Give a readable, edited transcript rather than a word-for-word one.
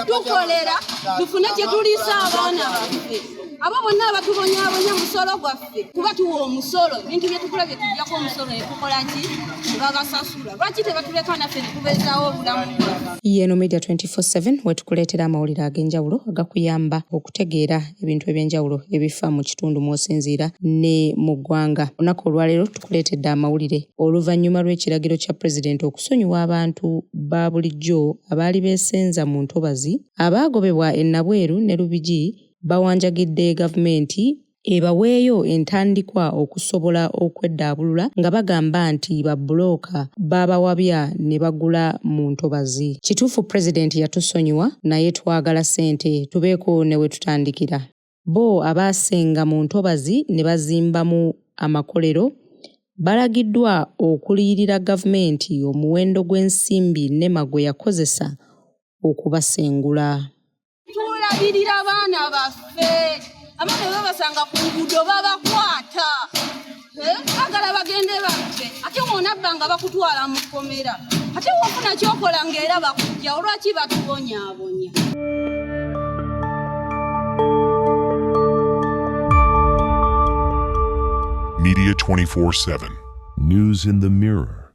tukolera tufune kye tulisa abaana baffe abo bonna abatubonyaabonya musolo gwaffe kuba tuwa omusolo ebintu bye tukula bye tujjako omusolo ne tukola ki tebabasasula lwaki tebatuleka naffe ne tubeezaawo obulamu bwaffe. Yeno Media 24/7 wetukuleetera amawulire ag'enjawulo agakuyamba okutegeera ebintu eby'enjawulo ebifa mu kitundu mw'osinziira ne mu ggwanga. Olunaku olwaleero tukuleetedde amawulire oluvannyuma lw'ekiragiro kya pulezidenti okusonyiwa abantu ba bulijjo abaali beesenza mu ntobazi abaagobebwa e Nabweru ne Lubigi bawanjagidde gavumenti ebaweeyo entandikwa okusobola okweddaabulula nga bagamba nti babbulooka babawabya ne bagula mu ntobazi. Kituufu pulezidenti yatusonyiwa naye twagala ssente tubeeko ne we tutandikira. Bo abaasenga mu ntobazi ne bazimbamu amakolero balagiddwa okuliyirira gavumenti omuwendo gw'ensimbi NEMA gwe yakozesa okubasengula. Tulabirira abaana baffe abaana babasanga ku nguudo babakwata bagala bagende baffe ate wonabba nga bakutwala mu kkomera ate wofuna kyokola ng'era bakujja olwaki batubonyaabonya. Media 24/7. News in the Mirror.